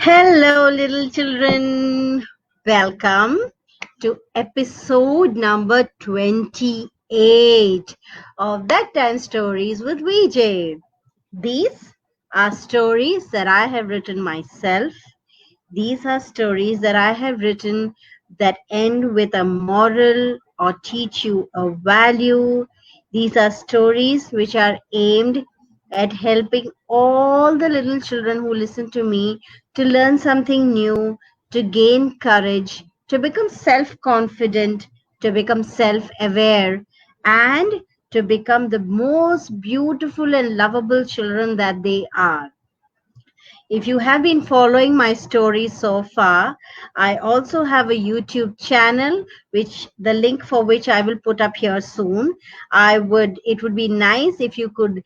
Hello, little children. Welcome to episode number 28 of That Time Stories with VJ. These are stories that I have written myself. These are stories that I have written that end with a moral or teach you a value. These are stories which are aimed at helping all the little children who listen to me to learn something new, to gain courage, to become self confident, to become self aware, and to become the most beautiful and lovable children that they are. If you have been following my stories so far, I also have a YouTube channel, which the link for which I will put up here soon. It would be nice if you could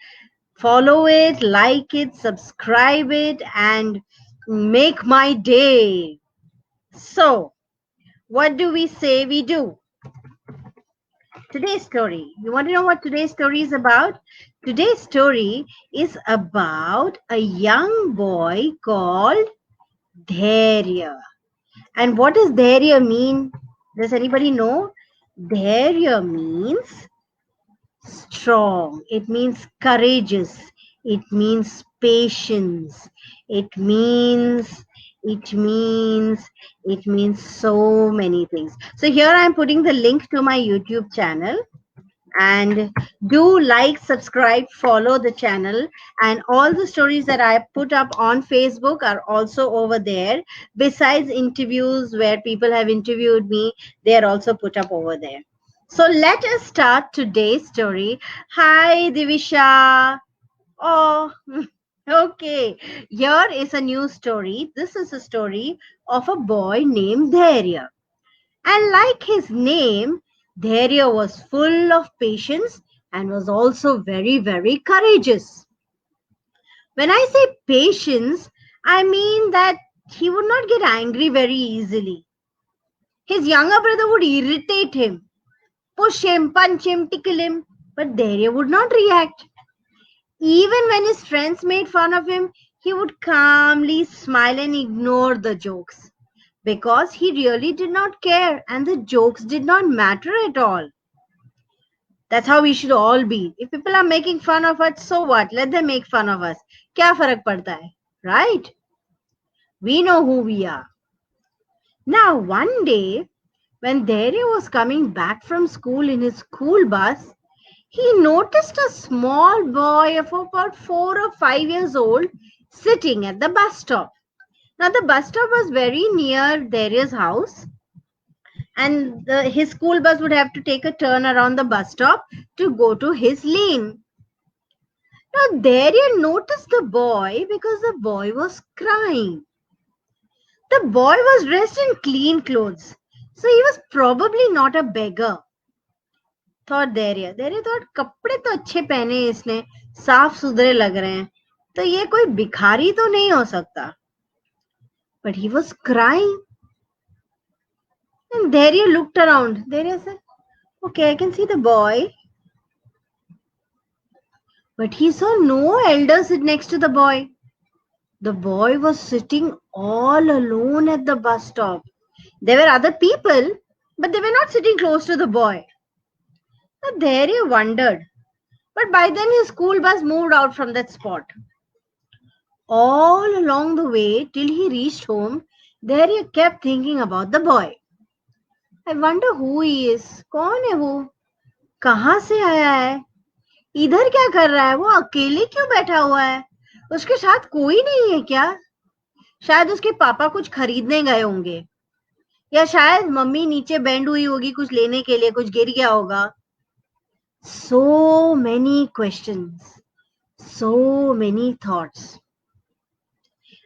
follow it, like it, subscribe it, and make my day. So, what do we say we do? Today's story. You want to know what today's story is about? Today's story is about a young boy called Dhairya. And what does Dhairya mean? Does anybody know? Dhairya means strong. It means courageous. It means patience. It means it means it means so many things. So here I am putting the link to my YouTube channel, and do like, subscribe, follow the channel, and all the stories that I put up on Facebook are also over there. Besides interviews where people have interviewed me, they are also put up over there. So let us start today's story. Hi Divisha. Oh, okay. Here is a new story. This is a story of a boy named Dhairya. And like his name, Dhairya was full of patience and was also very, very courageous. When I say patience, I mean that he would not get angry very easily. His younger brother would irritate him, push him, punch him, tickle him, but Dhairya would not react. Even when his friends made fun of him, he would calmly smile and ignore the jokes because he really did not care and the jokes did not matter at all. That's how we should all be. If people are making fun of us, so what? Let them make fun of us. क्या फर्क पड़ता है? Right? We know who we are. Now, one day, when Dhairya was coming back from school in his school bus, he noticed a small boy of about 4 or 5 years old sitting at the bus stop. Now, the bus stop was very near Dhairya's house, and his school bus would have to take a turn around the bus stop to go to his lane. Now, Dhairya noticed the boy because the boy was crying. The boy was dressed in clean clothes, so he was probably not a beggar, thought Dhairya. Dhairya thought, कपड़े तो अच्छे पहने हैं इसने, साफ सुथरे लग रहे हैं, तो ये कोई भिखारी तो नहीं हो सकता. But he was crying. And Dhairya looked around. Dhairya said, okay, I can see the boy. But he saw no elder sit next to the boy. The boy was sitting all alone at the bus stop. There were other people, but they were not sitting close to the boy. So Dhairya wondered. But by then his school bus moved out from that spot. All along the way till he reached home, Dhairya kept thinking about the boy. I wonder who he is. कौन है वो? कहाँ से आया है? इधर क्या कर रहा है? वो अकेले क्यों बैठा हुआ है? उसके साथ कोई नहीं है क्या? शायद उसके पापा कुछ खरीदने गए होंगे, या शायद मम्मी नीचे बैंड हुई होगी कुछ लेने के लिए, कुछ गिर गया होगा. So many questions, so many thoughts.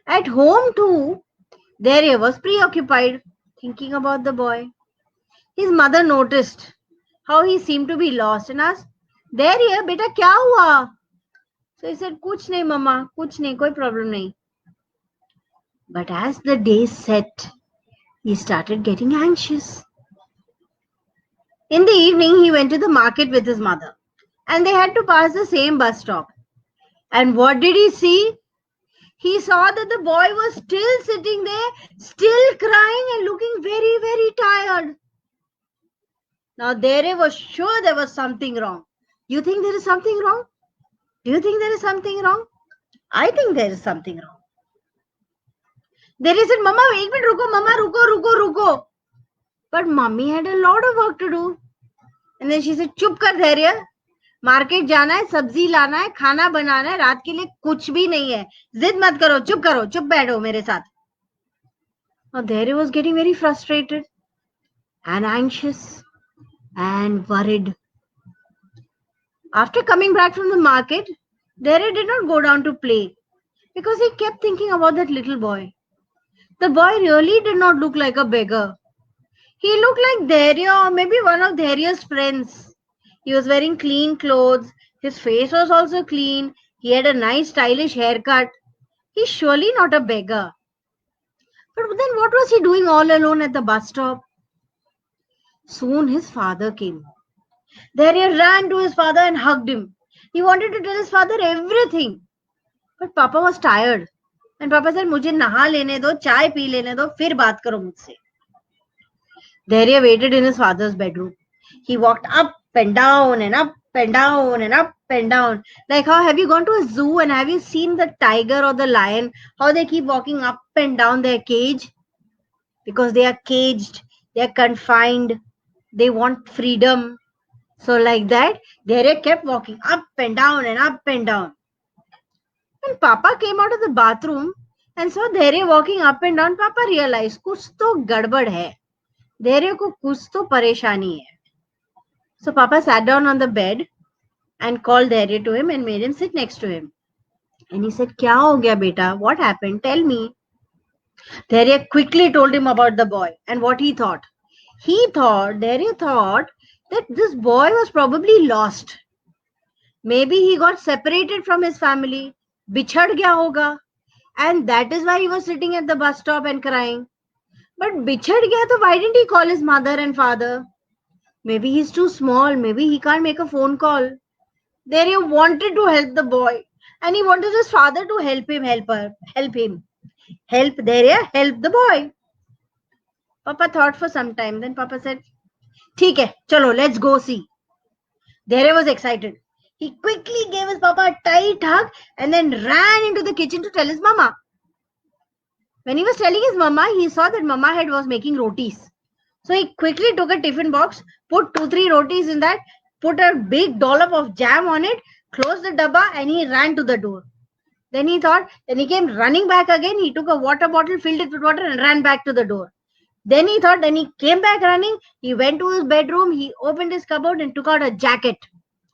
At home too, Dhairya was preoccupied, thinking about the boy. His mother noticed how he seemed to be lost and asked, Dhairya, beta kya hua? So he said, कुछ नहीं mama, कुछ नहीं, कोई problem नहीं. But as the days set, he started getting anxious. In the evening, he went to the market with his mother, and they had to pass the same bus stop. And what did he see? he saw that the boy was still sitting there, still crying and looking very, very tired. Now, Dere was sure there was something wrong. You think there is something wrong? Do you think there is something wrong? I think there is something wrong. Dere said, Mama, wait a minute, ruko, Mama, ruko. But Mummy had a lot of work to do. And then she said, चुप कर धैर्य, market जाना है, सब्जी लाना है, खाना बनाना है, रात के लिए कुछ भी नहीं है, जिद मत करो, चुप बैठो मेरे साथ. Now Dhairya was getting very frustrated and anxious and worried. After coming back from the market, Dhairya did not go down to play because he kept thinking about that little boy. The boy really did not look like a beggar. He looked like Dhairya or maybe one of Dhairya's friends. He was wearing clean clothes. His face was also clean. He had a nice stylish haircut. He's surely not a beggar. But then what was he doing all alone at the bus stop? Soon his father came. Dhairya ran to his father and hugged him. He wanted to tell his father everything. But Papa was tired. And Papa said, मुझे नहा लेने दो, चाय P लेने दो, फिर बात करो मुझसे. Dhairya waited in his father's bedroom. He walked up and down and up and down and up and down. Like how have you gone to a zoo and have you seen the tiger or the lion, how they keep walking up and down their cage? Because they are caged, they are confined, they want freedom. So like that, Dhairya kept walking up and down and up and down. When Papa came out of the bathroom and saw Dhairya walking up and down, Papa realized कुछ तो गड़बड़ है. Dhairya को कुछ तो परेशानी है. So Papa sat down on the bed and called Dhairya to him and made him sit next to him. And he said, क्या हो गया बेटा? What happened? Tell me. Dhairya quickly told him about the boy and what he thought. Dhairya thought that this boy was probably lost. Maybe he got separated from his family, बिछड़ गया होगा, and that is why he was sitting at the bus stop and crying. But बिछड़ गया तो why didn't he call his mother and father? Maybe he's too small, maybe he can't make a phone call. Dhairya wanted to help the boy and he wanted his father to help him. Help Dhairya, help the boy. Papa thought for some time. Then Papa said, ठीक है, चलो, let's go see. Dhairya was excited. He quickly gave his Papa a tight hug and then ran into the kitchen to tell his Mama. When he was telling his Mama, he saw that Mama was making rotis. So he quickly took a tiffin box, put 2-3 rotis in that, put a big dollop of jam on it, closed the dabba and he ran to the door. Then he came running back again. He took a water bottle, filled it with water and ran back to the door. Then he came back running. He went to his bedroom. He opened his cupboard and took out a jacket.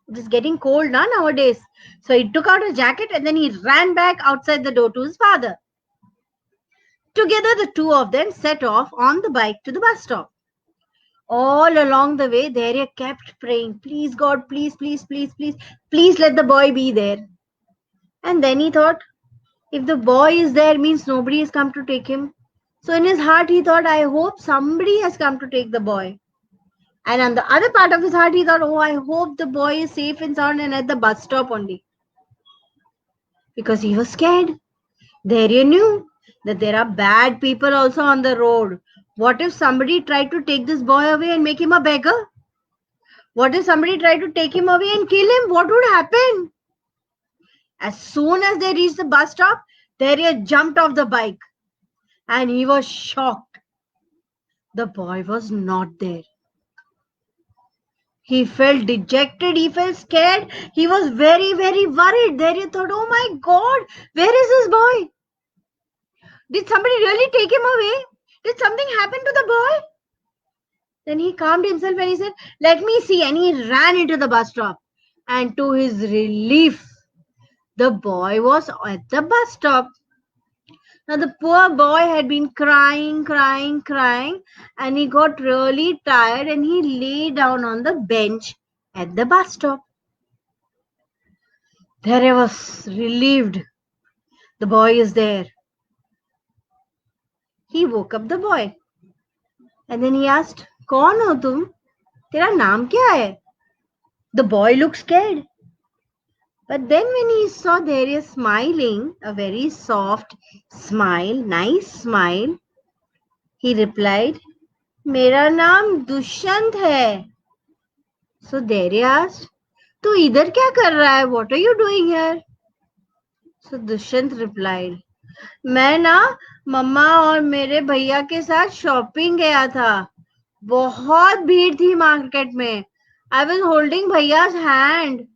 It is getting cold now nowadays. So he took out a jacket and then he ran back outside the door to his father. Together, the two of them set off on the bike to the bus stop. All along the way, Dhairya kept praying, please God, please let the boy be there. And then he thought, if the boy is there, means nobody has come to take him. So in his heart, he thought, I hope somebody has come to take the boy. And on the other part of his heart, he thought, oh, I hope the boy is safe and sound and at the bus stop only. Because he was scared. Dhairya knew that there are bad people also on the road. What if somebody tried to take this boy away and make him a beggar? What if somebody tried to take him away and kill him? What would happen? As soon as they reached the bus stop, Dhairya jumped off the bike and he was shocked. The boy was not there. He felt dejected, he felt scared, he was very, very worried. Dhairya thought, oh my God, where is this boy? Did somebody really take him away? Did something happen to the boy? Then he calmed himself and he said, let me see. And he ran into the bus stop. And to his relief, the boy was at the bus stop. Now the poor boy had been crying and he got really tired and he lay down on the bench at the bus stop. Dhairya was relieved. The boy is there. He woke up the boy. And then he asked, कौन हो तुम? तेरा नाम क्या है? The boy looked scared. But then when he saw Dhairya smiling, a very soft smile, nice smile, he replied, मेरा नाम दुष्यंत है. So Dhairya asked, तू इधर क्या कर रहा है? What are you doing here? So Dushyant replied, मैं ना मम्मा और मेरे भैया के साथ शॉपिंग गया था. बहुत भीड़ थी मार्केट में. I was holding भैया's hand,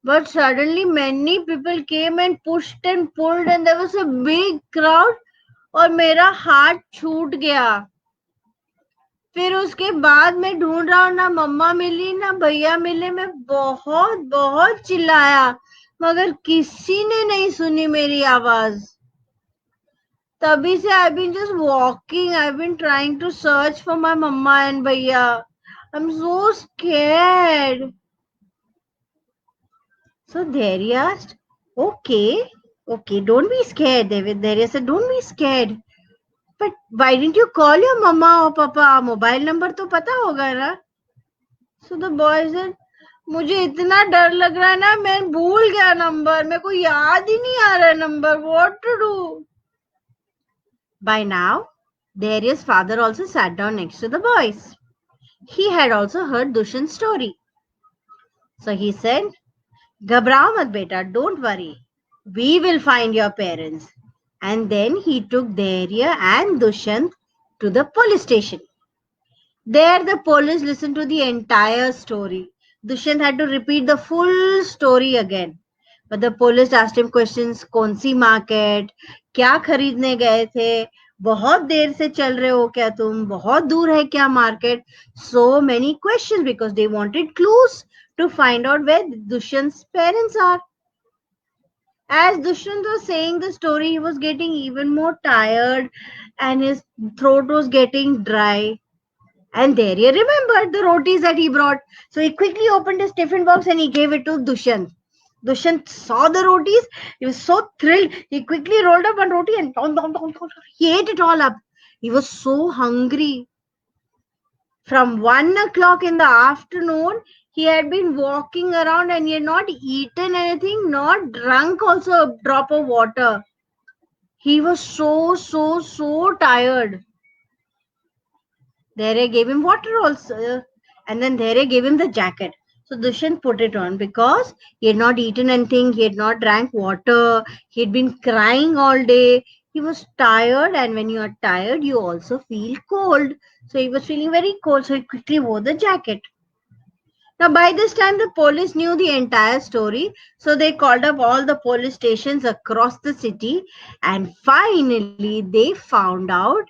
but suddenly many people came and pushed and pulled and there was a big crowd और मेरा हाथ छूट गया. फिर उसके बाद मैं ढूंढ रहा हूँ, ना मम्मा मिली ना भैया मिले. मैं बहुत बहुत चिल्लाया मगर किसी ने नहीं सुनी मेरी आवाज. तभी से I've been just walking. I've been trying to search for my mama and bhaiya. I'm so scared. So Dhairya asked, okay, don't be scared. Dhairya said, don't be scared. But why didn't you call your mama or papa? Mobile number तो पता होगा ना? So the boy said, मुझे इतना डर लग रहा है ना, मैं भूल गया नंबर. मेरे को याद ही नहीं आ रहा number. What to do? By now, Dhairya's father also sat down next to the boys. He had also heard Dushyant's story. So he said, Ghabrao mat beta, don't worry. We will find your parents. And then he took Dhairya and Dushyant to the police station. There the police listened to the entire story. Dushyant had to repeat the full story again. But the police asked him questions, कौन सी market, क्या खरीदने गए थे, बहुत देर से चल रहे हो क्या तुम, बहुत दूर है क्या market. So many questions because they wanted clues to find out where Dushyant's parents are. As Dushyant was saying the story, he was getting even more tired and his throat was getting dry. And Dhairya remembered the rotis that he brought. So he quickly opened his tiffin box and he gave it to Dushyant. Dushyant saw the rotis. He was so thrilled. He quickly rolled up one roti and he ate it all up. He was so hungry. From 1 o'clock in the afternoon, he had been walking around and he had not eaten anything, not drunk also a drop of water. He was so tired. Dhairya gave him water also. And then Dhairya gave him the jacket. So Dushyant put it on because he had not eaten anything, he had not drank water, he had been crying all day. He was tired, and when you are tired, you also feel cold. So he was feeling very cold, so he quickly wore the jacket. Now, by this time, the police knew the entire story, so they called up all the police stations across the city, and finally, they found out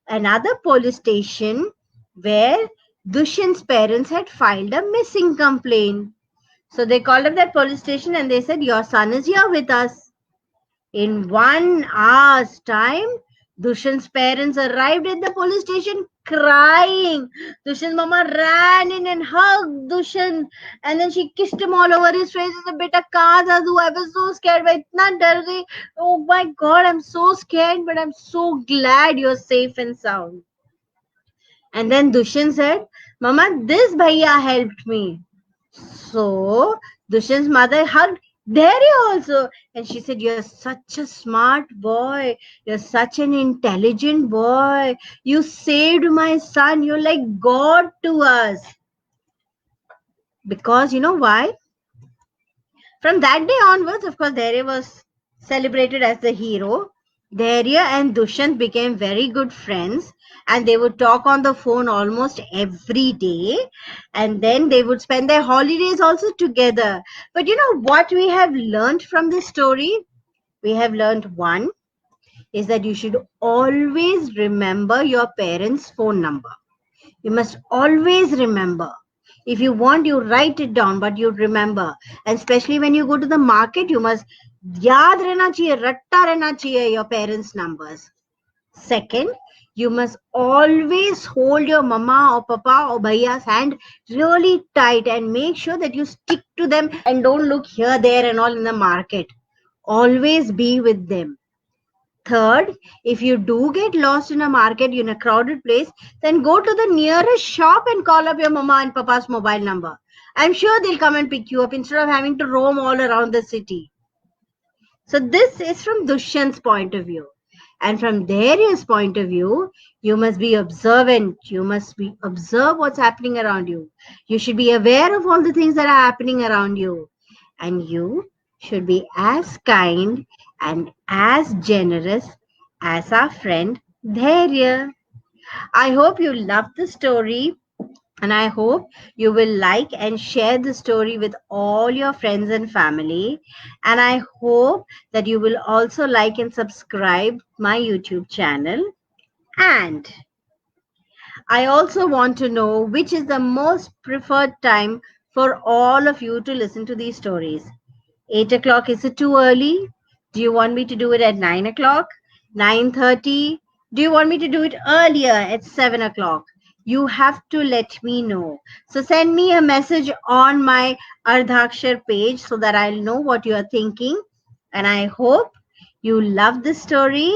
another police station where Dushyant's parents had filed a missing complaint. So they called up that police station and they said, your son is here with us. In 1 hour's time, Dushyant's parents arrived at the police station crying. Dushyant's mama ran in and hugged Dushyant, and then she kissed him all over his face and said, Beta, kahan tha tu? I was so scared. मैं इतना डर गई. Oh my God, I'm so scared, but I'm so glad you're safe and sound. And then Dushyant said, Mama, this bhaiya helped me. So Dushyant's mother hugged Dhairya also. And she said, you're such a smart boy. You're such an intelligent boy. You saved my son. You're like God to us. Because you know why? From that day onwards, of course, Dhairya was celebrated as the hero. Dhairya and Dushyant became very good friends and they would talk on the phone almost every day, and then they would spend their holidays also together. But you know what we have learned from this story? We have learned one is that you should always remember your parents' phone number. You must always remember. If you want, you write it down, but you remember. And especially when you go to the market, you must yaad rehna chahiye, ratta rehna chahiye your parents' numbers. Second, you must always hold your mama or papa or bhaiya's hand really tight and make sure that you stick to them and don't look here, there, and all in the market. Always be with them. Third, if you do get lost in a market, in a crowded place, then go to the nearest shop and call up your mama and papa's mobile number. I'm sure they'll come and pick you up instead of having to roam all around the city. So this is from Dushyant's point of view. And from Dhairya's point of view, you must be observant. You must be observe what's happening around you. You should be aware of all the things that are happening around you. And you should be as kind and as generous as our friend Dhairya. I hope you loved the story, and I hope you will like and share the story with all your friends and family. And I hope that you will also like and subscribe my YouTube channel. And I also want to know which is the most preferred time for all of you to listen to these stories. 8 o'clock, is it too early? Do you want me to do it at 9 o'clock? 9:30? Do you want me to do it earlier at 7 o'clock? You have to let me know. So send me a message on my Ardhakshar page so that I'll know what you are thinking. And I hope you love the story.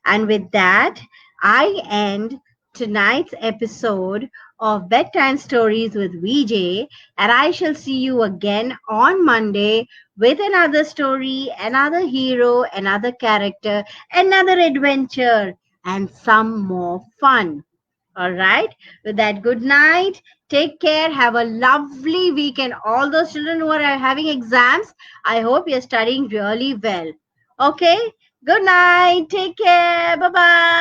And with that, I end tonight's episode of Bedtime Stories with VJ. And I shall see you again on Monday with another story, another hero, another character, another adventure, and some more fun. All right. With that, good night. Take care. Have a lovely weekend. All those children who are having exams, I hope you're studying really well. Okay. Good night. Take care. Bye bye.